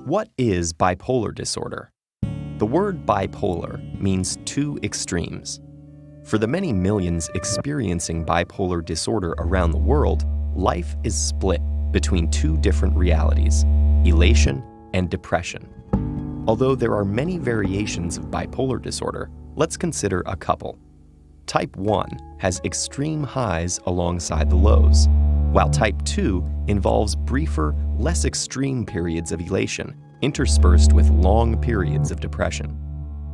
What is bipolar disorder? The word bipolar means two extremes. For the many millions experiencing bipolar disorder around the world, life is split between two different realities, elation and depression. Although there are many variations of bipolar disorder, let's consider a couple. Type 1 has extreme highs alongside the lows, while Type 2 involves briefer, less extreme periods of elation, interspersed with long periods of depression.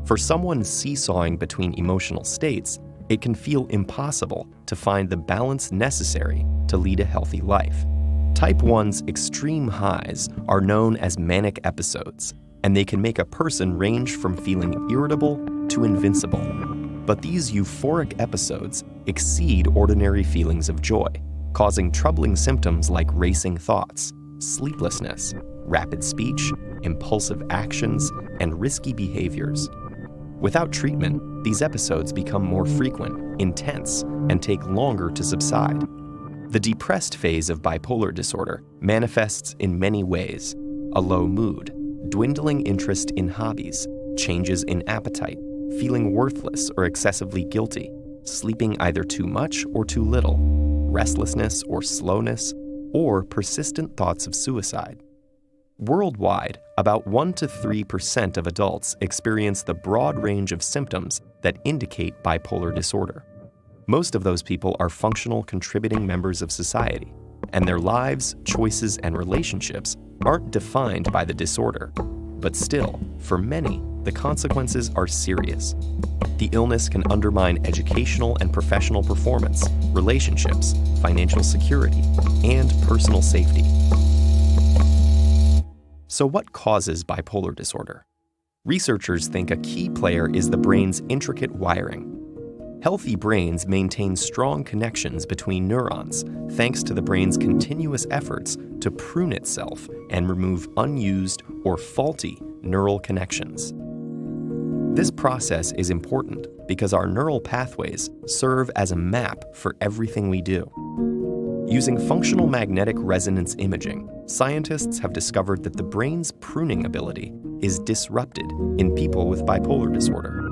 For someone seesawing between emotional states, it can feel impossible to find the balance necessary to lead a healthy life. Type 1's extreme highs are known as manic episodes, and they can make a person range from feeling irritable to invincible. But these euphoric episodes exceed ordinary feelings of joy, causing troubling symptoms like racing thoughts, sleeplessness, rapid speech, impulsive actions, and risky behaviors. Without treatment, these episodes become more frequent, intense, and take longer to subside. The depressed phase of bipolar disorder manifests in many ways: a low mood, dwindling interest in hobbies, changes in appetite, feeling worthless or excessively guilty, sleeping either too much or too little, restlessness or slowness, or persistent thoughts of suicide. Worldwide, about 1 to 3% of adults experience the broad range of symptoms that indicate bipolar disorder. Most of those people are functional, contributing members of society, and their lives, choices, and relationships aren't defined by the disorder. But still, for many, the consequences are serious. The illness can undermine educational and professional performance, relationships, financial security, and personal safety. So what causes bipolar disorder? Researchers think a key player is the brain's intricate wiring. Healthy brains maintain strong connections between neurons thanks to the brain's continuous efforts to prune itself and remove unused or faulty neural connections. This process is important because our neural pathways serve as a map for everything we do. Using functional magnetic resonance imaging, scientists have discovered that the brain's pruning ability is disrupted in people with bipolar disorder.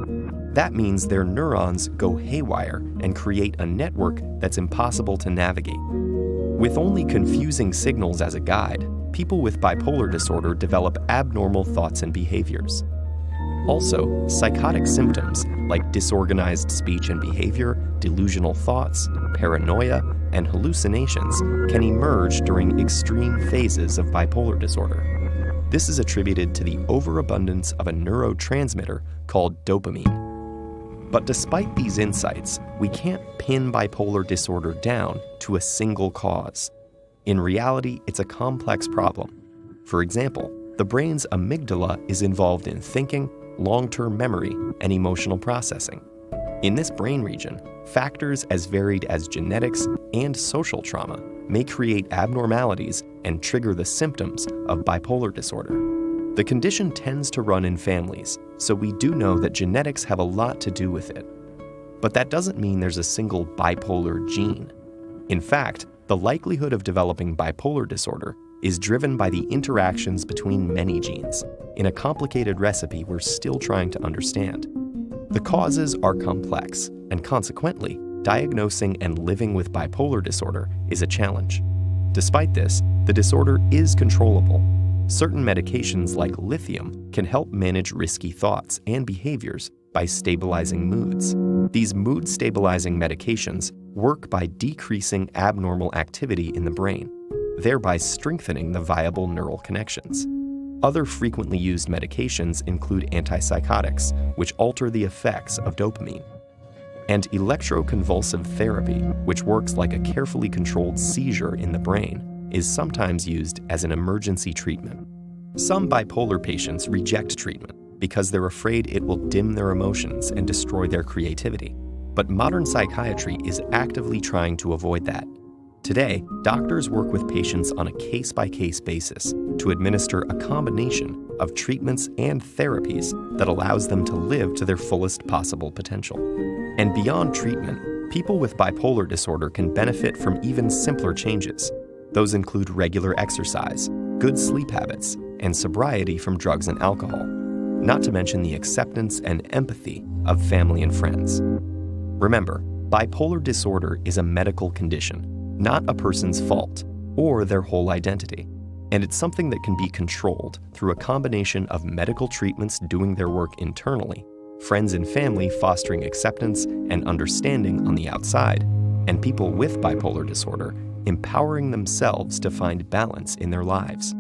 That means their neurons go haywire and create a network that's impossible to navigate. With only confusing signals as a guide, people with bipolar disorder develop abnormal thoughts and behaviors. Also, psychotic symptoms like disorganized speech and behavior, delusional thoughts, paranoia, and hallucinations can emerge during extreme phases of bipolar disorder. This is attributed to the overabundance of a neurotransmitter called dopamine. But despite these insights, we can't pin bipolar disorder down to a single cause. In reality, it's a complex problem. For example, the brain's amygdala is involved in thinking, long-term memory, and emotional processing. In this brain region, factors as varied as genetics and social trauma may create abnormalities and trigger the symptoms of bipolar disorder. The condition tends to run in families, so we do know that genetics have a lot to do with it. But that doesn't mean there's a single bipolar gene. In fact, the likelihood of developing bipolar disorder is driven by the interactions between many genes, in a complicated recipe we're still trying to understand. The causes are complex, and consequently, diagnosing and living with bipolar disorder is a challenge. Despite this, the disorder is controllable. Certain medications like lithium can help manage risky thoughts and behaviors by stabilizing moods. These mood-stabilizing medications work by decreasing abnormal activity in the brain, thereby strengthening the viable neural connections. Other frequently used medications include antipsychotics, which alter the effects of dopamine, and electroconvulsive therapy, which works like a carefully controlled seizure in the brain, is sometimes used as an emergency treatment. Some bipolar patients reject treatment because they're afraid it will dim their emotions and destroy their creativity. But modern psychiatry is actively trying to avoid that. Today, doctors work with patients on a case-by-case basis to administer a combination of treatments and therapies that allows them to live to their fullest possible potential. And beyond treatment, people with bipolar disorder can benefit from even simpler changes. Those include regular exercise, good sleep habits, and sobriety from drugs and alcohol, not to mention the acceptance and empathy of family and friends. Remember, bipolar disorder is a medical condition, not a person's fault or their whole identity, and it's something that can be controlled through a combination of medical treatments doing their work internally, friends and family fostering acceptance and understanding on the outside, and people with bipolar disorder empowering themselves to find balance in their lives.